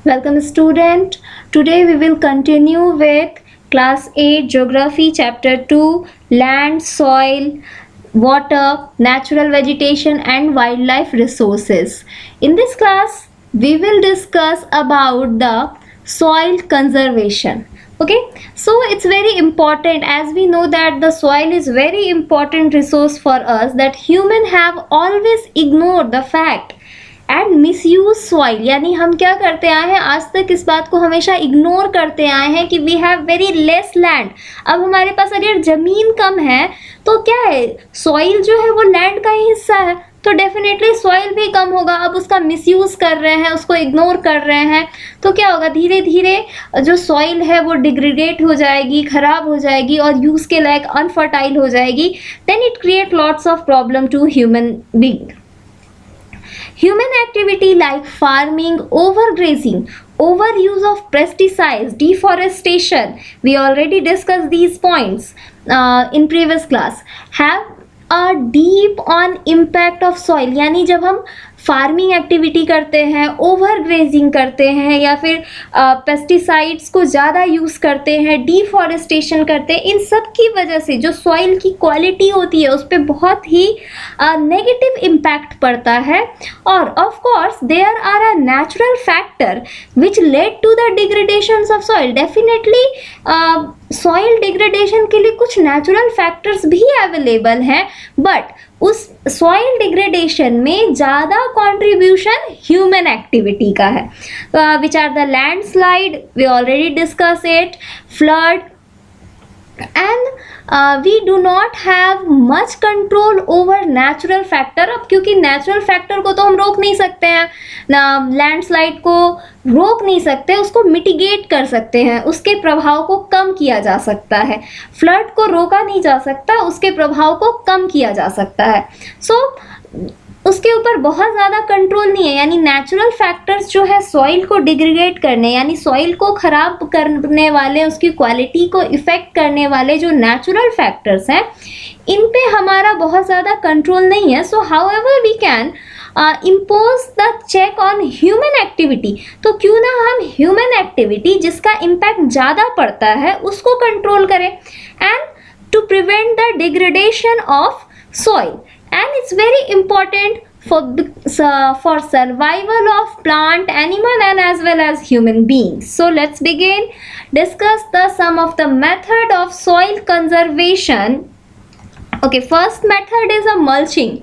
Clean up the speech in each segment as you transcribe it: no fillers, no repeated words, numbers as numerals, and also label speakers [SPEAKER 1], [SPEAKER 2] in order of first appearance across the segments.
[SPEAKER 1] Welcome student. Today we will continue with class 8 geography chapter 2 land, soil, water, natural vegetation and wildlife resources. In this class we will discuss about the soil conservation. Okay, so it's very important, as we know that the soil is very important resource for us, that human have always ignored the fact and miss use soil, यानी हम क्या करते आए हैं, आज तक इस बात को हमेशा इग्नोर करते आए हैं कि we have very less land. अब हमारे पास अगर जमीन कम है तो क्या है, सॉइल जो है वो लैंड का ही हिस्सा है, तो डेफिनेटली सॉइल भी कम होगा. अब उसका मिसयूज कर रहे हैं, उसको इग्नोर कर रहे हैं, तो क्या होगा, धीरे धीरे जो सॉइल है वो डिग्रेडेट हो जाएगी, खराब हो जाएगी और यूज के लायक अनफर्टाइल हो जाएगी. Then it create lots of problem to human being. Human activity like farming, overgrazing, overuse of pesticides, deforestation, we already discussed these points in previous class, have a deep on impact of soil. यानी जब हम farming activity करते हैं, over grazing करते हैं या फिर pesticides को ज़्यादा यूज़ करते हैं, डिफॉरेस्टेशन करते हैं, इन सब की वजह से जो सॉइल की क्वालिटी होती है उस पर बहुत ही नेगेटिव इम्पैक्ट पड़ता है. और of course there are a natural factor which lead to the degradation of soil. Definitely soil degradation के लिए कुछ नेचुरल फैक्टर्स भी अवेलेबल हैं, बट उस सॉइल डिग्रेडेशन में ज़्यादा कंट्रीब्यूशन ह्यूमन एक्टिविटी का है. Which are the landslide, we already discuss it, flood, and we do not have much control over natural factor. अब क्योंकि नेचुरल फैक्टर को तो हम रोक नहीं सकते हैं, लैंडस्लाइड को रोक नहीं सकते, उसको मिटिगेट कर सकते हैं, उसके प्रभाव को कम किया जा सकता है. फ्लड को रोका नहीं जा सकता, उसके प्रभाव को कम किया जा सकता है. सो उसके ऊपर बहुत ज़्यादा कंट्रोल नहीं है. यानी नेचुरल फैक्टर्स जो है सॉइल को डिग्रेडेट करने, यानी सॉइल को ख़राब करने वाले, उसकी क्वालिटी को इफ़ेक्ट करने वाले जो नेचुरल फैक्टर्स हैं, इन पे हमारा बहुत ज़्यादा कंट्रोल नहीं है. So however we can impose the check on human activity. तो क्यों ना हम ह्यूमन एक्टिविटी जिसका इम्पैक्ट ज़्यादा पड़ता है उसको कंट्रोल करें, and to prevent the degradation of soil. And it's very important for survival of plant, animal and as well as human beings. So let's begin. Discuss some of the method of soil conservation. Okay, first method is a mulching.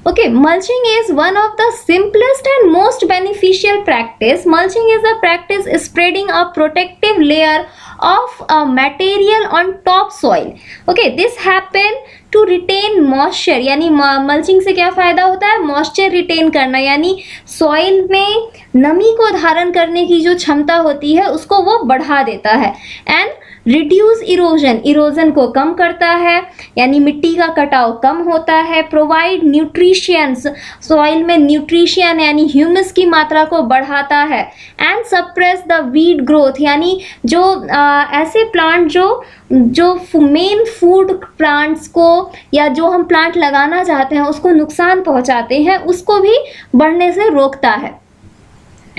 [SPEAKER 1] Okay, mulching is one of the simplest and most beneficial practice. Mulching is a practice spreading a protective layer of a material on top soil. Okay, this happen to retain moisture. यानी mulching से क्या फ़ायदा होता है, moisture retain करना, यानी soil में नमी को धारण करने की जो क्षमता होती है उसको वो बढ़ा देता है. एंड रिड्यूस इरोजन, इरोजन को कम करता है, यानी मिट्टी का कटाव कम होता है. प्रोवाइड न्यूट्रिशियंस, सॉइल में न्यूट्रिशियन यानी ह्यूमस की मात्रा को बढ़ाता है. And suppress the weed growth, यानी जो ऐसे प्लांट जो मेन फूड प्लांट्स को या जो हम प्लांट लगाना चाहते हैं उसको नुकसान पहुंचाते हैं, उसको भी बढ़ने से रोकता है.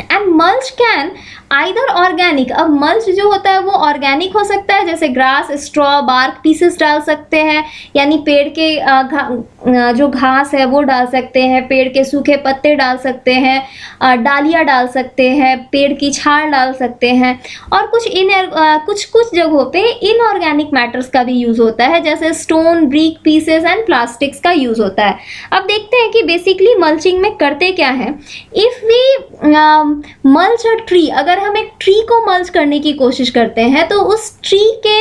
[SPEAKER 1] And mulch can either organic, अब मल्च जो होता है वो ऑर्गेनिक हो सकता है, जैसे ग्रास, स्ट्रॉ, बार्क पीसेस डाल सकते हैं, यानी पेड़ के जो घास है वो डाल सकते हैं, पेड़ के सूखे पत्ते डाल सकते हैं, डालियाँ डाल सकते हैं, पेड़ की छाल डाल सकते हैं. और कुछ जगहों पे इनऑर्गेनिक मैटर्स का भी यूज़ होता है, जैसे stone, brick pieces and plastics का यूज़ होता है. अब देखते हैं कि बेसिकली मल्चिंग में करते क्या है. If we mulch a tree, अगर हम एक ट्री को मल्च करने की कोशिश करते हैं तो उस ट्री के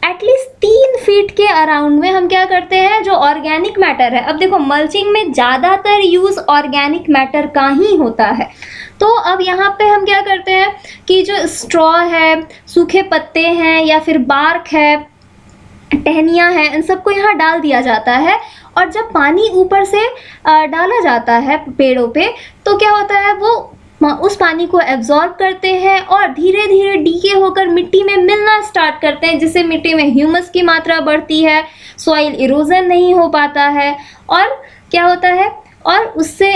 [SPEAKER 1] एटलीस्ट 3 फीट के अराउंड में हम क्या करते हैं, जो ऑर्गेनिक मैटर है. अब देखो मल्चिंग में ज़्यादातर यूज़ ऑर्गेनिक मैटर का ही होता है. तो अब यहाँ पे हम क्या करते हैं कि जो स्ट्रॉ है, सूखे पत्ते हैं या फिर बार्क है, टहनियाँ हैं, इन सबको यहाँ डाल दिया जाता है. और जब पानी ऊपर से डाला जाता है पेड़ों पे तो क्या होता है, वो उस पानी को एब्जॉर्ब करते हैं और धीरे धीरे डीके होकर मिट्टी में मिलना स्टार्ट करते हैं, जिससे मिट्टी में ह्यूमस की मात्रा बढ़ती है, सॉइल इरोजन नहीं हो पाता है. और क्या होता है, और उससे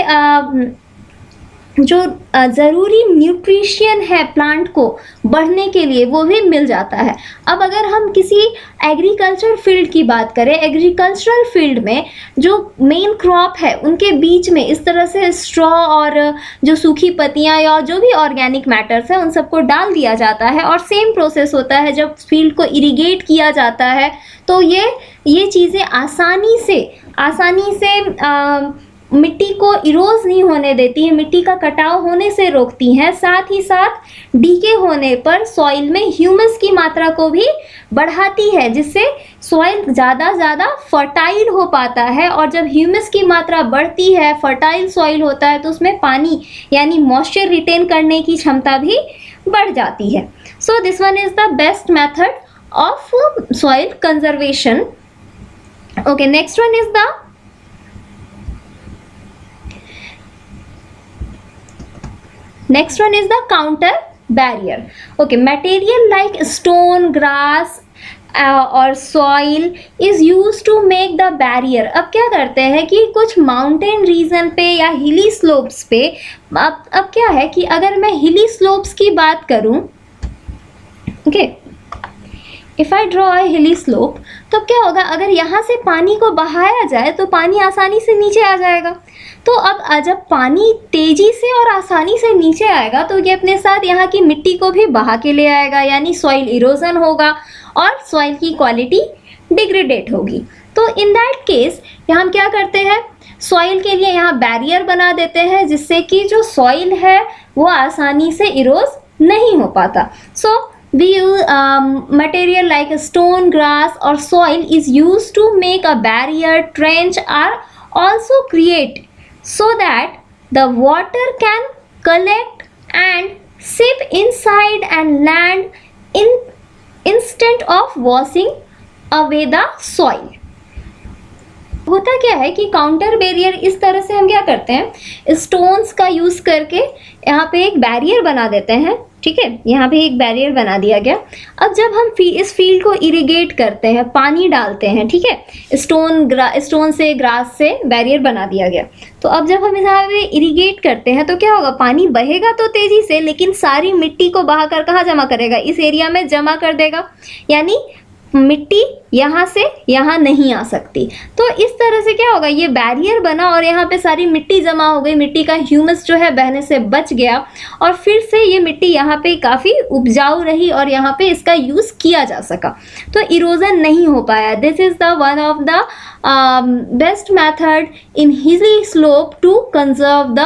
[SPEAKER 1] जो ज़रूरी न्यूट्रिशन है प्लांट को बढ़ने के लिए वो भी मिल जाता है। अब अगर हम किसी एग्रीकल्चर फील्ड की बात करें, एग्रीकल्चरल फील्ड में जो मेन क्रॉप है उनके बीच में इस तरह से स्ट्रॉ और जो सूखी पत्तियां या जो भी ऑर्गेनिक मैटर्स है उन सबको डाल दिया जाता है, और सेम प्रोसेस होता है जब फील्ड को इरिगेट किया जाता है तो ये चीज़ें आसानी से मिट्टी को इरोज नहीं होने देती है, मिट्टी का कटाव होने से रोकती हैं। साथ ही साथ डीके होने पर सॉइल में ह्यूमस की मात्रा को भी बढ़ाती है, जिससे सॉइल ज़्यादा फर्टाइल हो पाता है। और जब ह्यूमस की मात्रा बढ़ती है, फर्टाइल सॉइल होता है, तो उसमें पानी यानी मॉइस्चर रिटेन करने की क्षमता भी बढ़ जाती है। So this one is the best method of soil conservation. Okay, next one is the Next one is the counter barrier. Okay, material like stone, grass or soil is used to make the barrier. अब क्या करते हैं कि कुछ mountain region पे या हिली slopes पे, अब क्या है कि अगर मैं हिली स्लोप्स की बात करूं, okay, if I draw a हिली स्लोप, तो क्या होगा, अगर यहाँ से पानी को बहाया जाए तो पानी आसानी से नीचे आ जाएगा। तो अब जब पानी तेजी से और आसानी से नीचे आएगा तो ये अपने साथ यहाँ की मिट्टी को भी बहा के ले आएगा, यानी सॉइल इरोजन होगा और सॉइल की क्वालिटी डिग्रेडेट होगी। तो इन दैट केस यहाँ हम क्या करते हैं, सॉइल के लिए यहाँ बैरियर बना देते हैं, जिससे कि जो सॉइल है वो आसानी से इरोज नहीं हो पाता। सो we use material like stone, grass or soil is used to make a barrier, trench are also create so that the water can collect and seep inside and land instead of washing away the soil. होता क्या है कि counter barrier इस तरह से हम क्या करते हैं, स्टोन्स का यूज़ करके यहाँ पे एक बैरियर बना देते हैं। ठीक है, यहाँ पे एक बैरियर बना दिया गया। अब जब हम इस फील्ड को इरिगेट करते हैं, पानी डालते हैं, ठीक है, स्टोन से, ग्रास से बैरियर बना दिया गया। तो अब जब हम यहाँ पे इरिगेट करते हैं तो क्या होगा, पानी बहेगा तो तेजी से, लेकिन सारी मिट्टी को बहाकर कहाँ जमा करेगा, इस एरिया में जमा कर देगा, यानी मिट्टी यहाँ से यहाँ नहीं आ सकती। तो इस तरह से क्या होगा, ये बैरियर बना और यहाँ पे सारी मिट्टी जमा हो गई, मिट्टी का ह्यूमस जो है बहने से बच गया, और फिर से ये मिट्टी यहाँ पे काफ़ी उपजाऊ रही और यहाँ पे इसका यूज़ किया जा सका, तो इरोजन नहीं हो पाया। This is the one of the best method in hilly slope to conserve the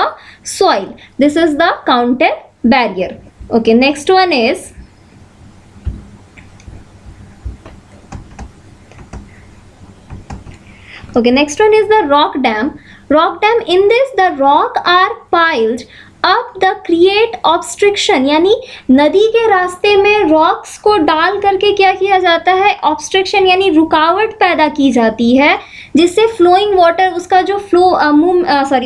[SPEAKER 1] soil. This is the counter barrier. Okay, next one is okay, next one is the rock dam. Rock dam, in this the rock are piled up the create obstruction, यानी नदी के रास्ते में rocks को डाल करके क्या किया जाता है, ऑब्स्ट्रक्शन यानी रुकावट पैदा की जाती है, जिससे फ्लोइंग वाटर, उसका जो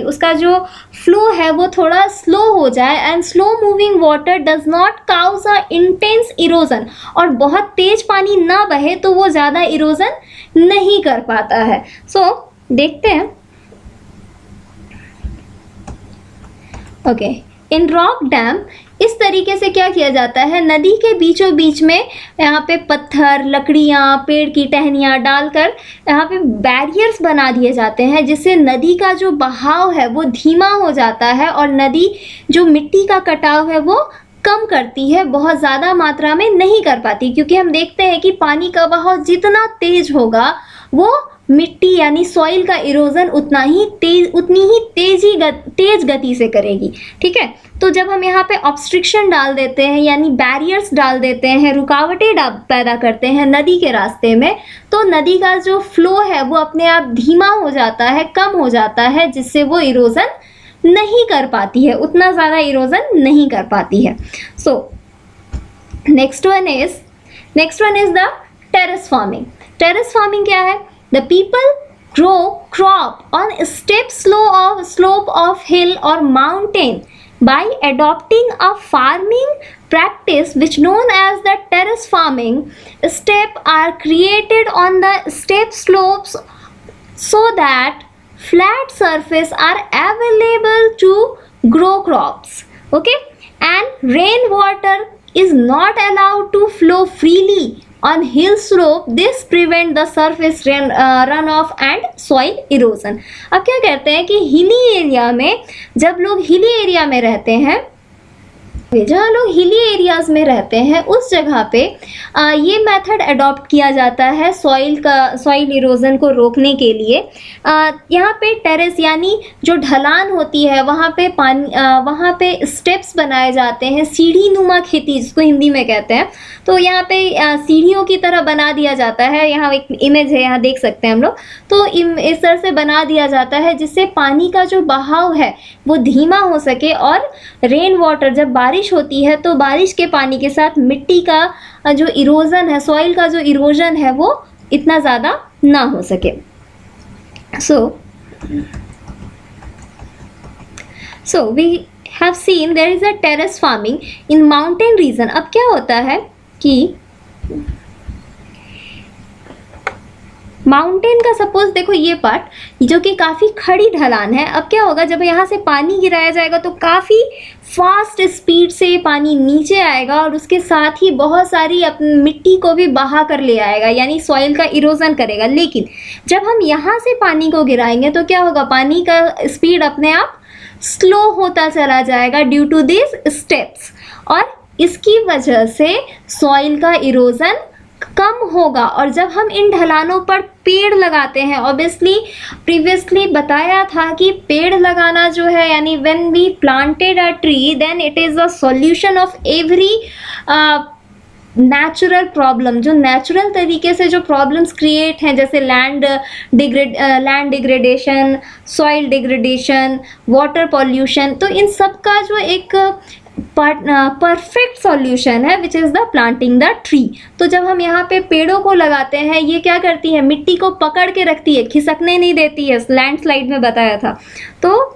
[SPEAKER 1] उसका जो फ्लो है वो थोड़ा स्लो हो जाए। And slow moving water does not cause a intense erosion, और बहुत तेज पानी ना बहे तो वो ज़्यादा इरोजन नहीं कर पाता है। सो देखते हैं। ओके, इन रॉक डैम इस तरीके से क्या किया जाता है, नदी के बीचों बीच में यहाँ पे पत्थर, लकड़ियाँ, पेड़ की टहनियाँ डालकर यहाँ पे बैरियर्स बना दिए जाते हैं, जिससे नदी का जो बहाव है वो धीमा हो जाता है और नदी जो मिट्टी का कटाव है वो कम करती है, बहुत ज़्यादा मात्रा में नहीं कर पाती, क्योंकि हम देखते हैं कि पानी का बहाव जितना तेज होगा वो मिट्टी यानी सॉइल का इरोजन उतनी ही तेज गति से करेगी। ठीक है, तो जब हम यहाँ पे ऑब्स्ट्रिक्शन डाल देते हैं यानी बैरियर्स डाल देते हैं, रुकावटें पैदा करते हैं नदी के रास्ते में, तो नदी का जो फ्लो है वो अपने आप धीमा हो जाता है, कम हो जाता है, जिससे वो इरोजन नहीं कर पाती है, उतना ज़्यादा इरोजन नहीं कर पाती है। So next one is the terrace farming. Terrace farming क्या है, the people grow crop on steep slope of hill or mountain by adopting a farming practice which known as the terrace farming. Steps are created on the steep slopes so that flat surface are available to grow crops. Okay, and rainwater is not allowed to flow freely on hill slope. This prevent the surface runoff and soil erosion. अब क्या कहते हैं कि hilly area में, जब लोग hilly area में रहते हैं, जहाँ लोग हिली एरियाज में रहते हैं उस जगह पे ये मेथड अडॉप्ट किया जाता है सॉइल इरोजन को रोकने के लिए। यहाँ पे टेरेस यानी जो ढलान होती है वहाँ पे वहाँ पे स्टेप्स बनाए जाते हैं, सीढ़ी नुमा खेती जिसको हिंदी में कहते हैं। तो यहाँ पे सीढ़ियों की तरह बना दिया जाता है। यहाँ एक इमेज है, यहाँ देख सकते हैं हम लोग। तो इस तरह से बना दिया जाता है जिससे पानी का जो बहाव है वो धीमा हो सके और रेन वाटर जब बारिश होती है तो बारिश के पानी के साथ मिट्टी का जो इरोजन है, सॉइल का जो इरोजन है वो इतना ज़्यादा ना हो सके। So we have seen there is a terrace farming in mountain region. अब क्या होता है कि माउंटेन का सपोज देखो ये पार्ट जो कि काफ़ी खड़ी ढलान है। अब क्या होगा, जब यहाँ से पानी गिराया जाएगा तो काफ़ी फास्ट स्पीड से पानी नीचे आएगा और उसके साथ ही बहुत सारी मिट्टी को भी बहा कर ले आएगा, यानी सॉइल का इरोजन करेगा। लेकिन जब हम यहाँ से पानी को गिराएंगे तो क्या होगा, पानी का स्पीड अपने आप स्लो होता चला जाएगा ड्यू टू दिस स्टेप्स, और इसकी वजह से सॉइल का इरोजन कम होगा। और जब हम इन ढलानों पर पेड़ लगाते हैं, ऑब्वियसली प्रीवियसली बताया था कि पेड़ लगाना जो है, यानी when we planted a tree then it is a solution of every natural problem. जो नेचुरल तरीके से जो प्रॉब्लम्स क्रिएट हैं, जैसे land degradation, soil degradation, water pollution, तो इन सब का जो एक परफेक्ट सॉल्यूशन है which is the planting the tree. तो जब हम यहाँ पे पेड़ों को लगाते हैं, ये क्या करती है, मिट्टी को पकड़ के रखती है, खिसकने नहीं देती है। लैंडस्लाइड में बताया था। तो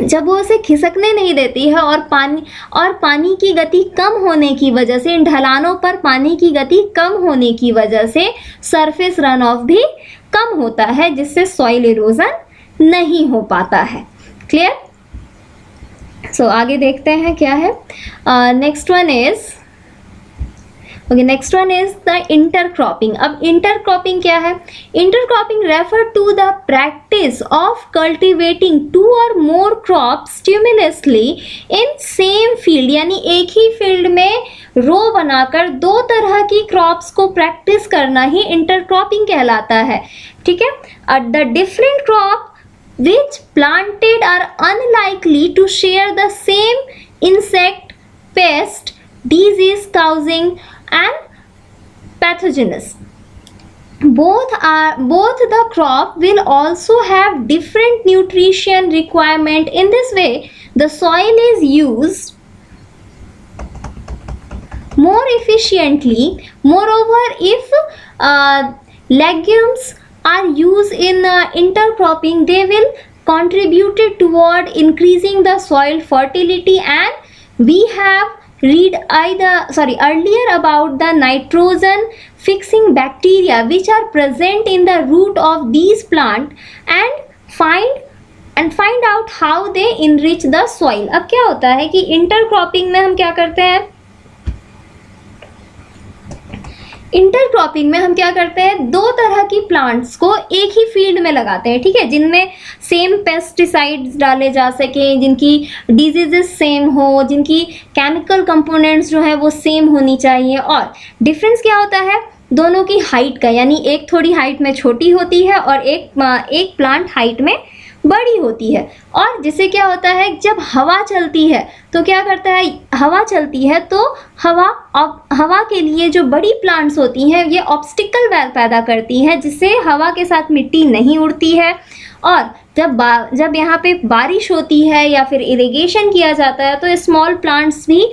[SPEAKER 1] जब वो उसे खिसकने नहीं देती है और पानी की गति कम होने की वजह से, इन ढलानों पर पानी की गति कम होने की वजह से सरफेस रन ऑफ भी कम होता है, जिससे सॉइल इरोजन नहीं हो पाता है। क्लियर? सो आगे देखते हैं क्या है। Next one is the intercropping. अब इंटरक्रॉपिंग क्या है? Intercropping refer to the practice of cultivating 2 or more crops simultaneously in same field, यानी एक ही फील्ड में रो बनाकर 2 तरह की क्रॉप्स को प्रैक्टिस करना ही इंटरक्रॉपिंग कहलाता है। ठीक है। The different crop which planted are unlikely to share the same insect, pest, disease causing and pathogens. Both the crop will also have different nutrition requirement. In this way the soil is used more efficiently. Moreover, if legumes are used in intercropping, they will contribute toward increasing the soil fertility. And we have read earlier about the nitrogen fixing bacteria which are present in the root of these plants, and find out how they enrich the soil. अब क्या होता है कि intercropping में हम क्या करते हैं, इंटरक्रॉपिंग में हम क्या करते हैं, 2 तरह की प्लांट्स को एक ही फील्ड में लगाते हैं। ठीक है, जिनमें सेम पेस्टिसाइड्स डाले जा सकें, जिनकी डिजीजेस सेम हो, जिनकी केमिकल कंपोनेंट्स जो है वो सेम होनी चाहिए। और डिफरेंस क्या होता है दोनों की हाइट का, यानी एक थोड़ी हाइट में छोटी होती है और एक प्लांट हाइट में बड़ी होती है। और जिससे क्या होता है, जब हवा चलती है तो क्या करता है, हवा चलती है तो हवा के लिए जो बड़ी प्लांट्स होती हैं ये ऑब्स्टिकल वेल पैदा करती हैं, जिससे हवा के साथ मिट्टी नहीं उड़ती है। और जब यहाँ पे बारिश होती है या फिर इरिगेशन किया जाता है तो स्मॉल प्लांट्स भी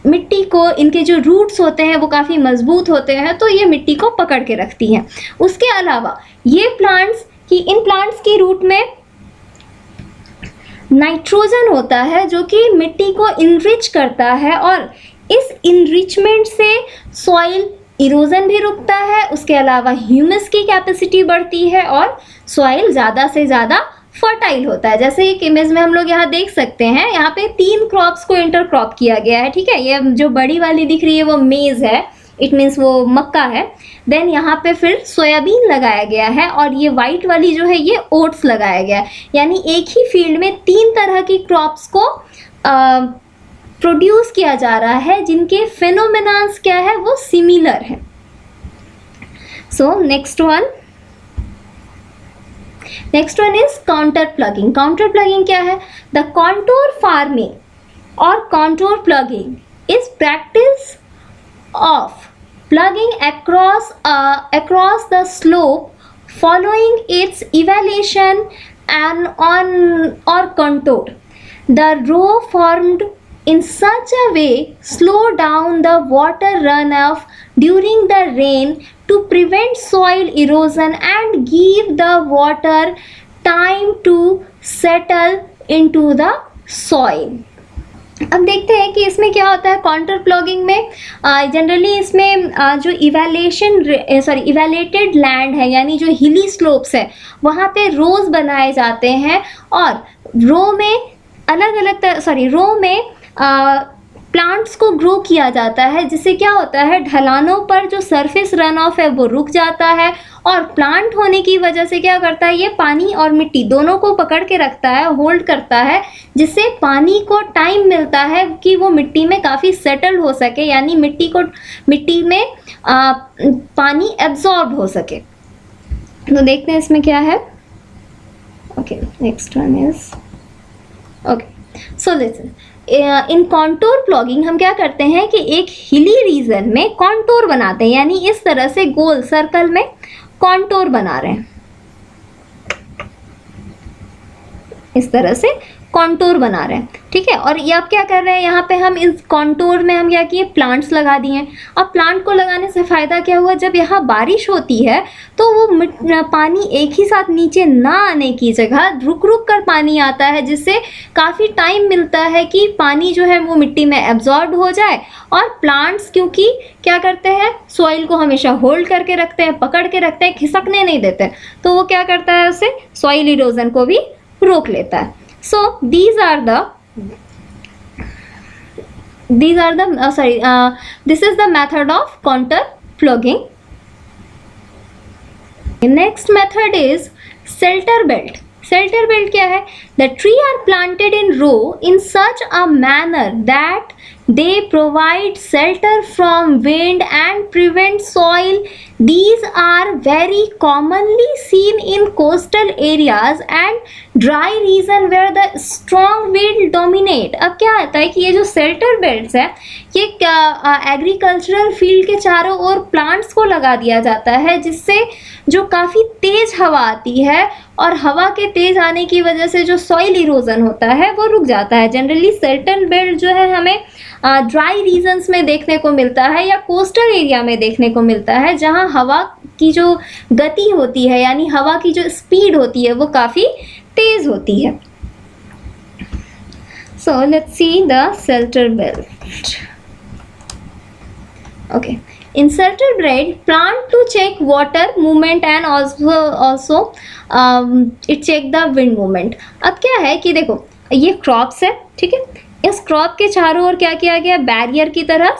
[SPEAKER 1] मिट्टी को, इनके जो रूट्स होते हैं वो काफ़ी मजबूत होते हैं, तो ये मिट्टी को पकड़ के रखती हैं। उसके अलावा ये प्लांट्स इन प्लांट्स की रूट में नाइट्रोजन होता है जो कि मिट्टी को इनरिच करता है, और इस इनरिचमेंट से सॉइल इरोजन भी रुकता है। उसके अलावा ह्यूमस की कैपेसिटी बढ़ती है और सॉइल ज़्यादा से ज़्यादा फर्टाइल होता है। जैसे एक इमेज में हम लोग यहाँ देख सकते हैं, यहाँ पे 3 क्रॉप्स को इंटरक्रॉप किया गया है, ठीक है। ये जो बड़ी वाली दिख रही है वो मेज है, इट मीन्स वो मक्का है। देन यहाँ पे फिर सोयाबीन लगाया गया है, और ये वाइट वाली जो है ये ओट्स लगाया गया है। यानी एक ही फील्ड में 3 तरह की क्रॉप्स को प्रोड्यूस किया जा रहा है, जिनके फेनोमेनास क्या है, वो सिमिलर है। So next one is counter plugging. Counter plugging क्या है? द कॉन्टूर फार्मिंग और contour plugging is practice of plugging across the slope following its elevation and on or contour. The row formed in such a way slow down the water runoff during the rain to prevent soil erosion and give the water time to settle into the soil. अब देखते हैं कि इसमें क्या होता है। Counter plogging में generally इसमें जो इवेलेटेड लैंड है, यानी जो हिली स्लोप्स है, वहाँ पे रोज बनाए जाते हैं, और रो में प्लांट्स को ग्रो किया जाता है, जिससे क्या होता है, ढलानों पर जो सरफेस रन ऑफ है वो रुक जाता है, और प्लांट होने की वजह से क्या करता है, ये पानी और मिट्टी दोनों को पकड़ के रखता है, होल्ड करता है, जिससे पानी को टाइम मिलता है कि वो मिट्टी में काफ़ी सेटल हो सके, यानी मिट्टी में पानी एब्जॉर्ब हो सके। तो देखते हैं इसमें क्या है। Okay, next one is so listen. In contour plogging हम क्या करते हैं कि एक हिली रीजन में कॉन्टूर बनाते हैं, यानी इस तरह से गोल सर्कल में कॉन्टूर बना रहे हैं, इस तरह से कॉन्टूर बना रहे हैं, ठीक है। और ये आप क्या कर रहे हैं, यहाँ पे हम इस कॉन्टूर में हम क्या किए, प्लांट्स लगा दिए। अब प्लांट को लगाने से फ़ायदा क्या हुआ, जब यहाँ बारिश होती है तो वो पानी एक ही साथ नीचे ना आने की जगह रुक रुक कर पानी आता है, जिससे काफ़ी टाइम मिलता है कि पानी जो है वो मिट्टी में एब्जॉर्ब हो जाए। और प्लांट्स क्योंकि क्या करते हैं, सॉइल को हमेशा होल्ड करके रखते हैं, पकड़ के रखते हैं, खिसकने नहीं देते, तो वो क्या करता है, उससे सॉइल इरोजन को भी रोक लेता है। So this is the method of contour plugging. The next method is shelter belt. Shelter belt क्या है? The tree are planted in row in such a manner that they provide shelter from wind and prevent soil. These are very commonly seen in coastal areas and dry region where the strong wind dominate. अब क्या आता है कि ये जो shelter belts है, ये agricultural field के चारों ओर प्लांट्स को लगा दिया जाता है, जिससे जो काफ़ी तेज हवा आती है, और हवा के तेज आने की वजह से जो सॉइल इरोजन होता है वो रुक जाता है। जनरली शेल्टर बेल्ट जो है हमें ड्राई रीजन्स में देखने को मिलता है, या कोस्टल एरिया में देखने को मिलता है, जहाँ हवा की जो गति होती है, यानी हवा की जो स्पीड होती है वो काफ़ी तेज होती है। So let's see the shelter belt. Okay, in shelter belt, plant to check water movement and also it check the wind movement. अब क्या है कि देखो, ये क्रॉप्स है, ठीक है। इस क्रॉप के चारों ओर क्या किया गया, बैरियर की तरह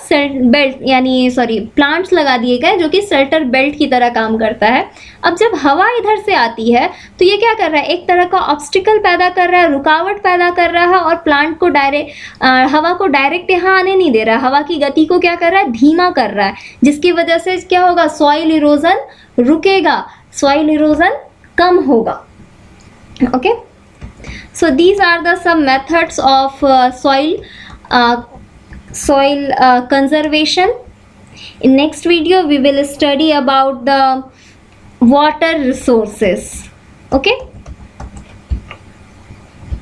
[SPEAKER 1] प्लांट्स लगा दिए गए, जो कि शेल्टर बेल्ट की तरह काम करता है। अब जब हवा इधर से आती है तो ये क्या कर रहा है, एक तरह का ऑब्स्टिकल पैदा कर रहा है, रुकावट पैदा कर रहा है, और प्लांट को हवा को डायरेक्ट यहाँ आने नहीं दे रहा है, हवा की गति को क्या कर रहा है, धीमा कर रहा है, जिसकी वजह से क्या होगा, सॉइल इरोजन रुकेगा, सॉइल इरोजन कम होगा। Okay, so these are the some methods of soil conservation. In next video we will study about the water resources. Okay.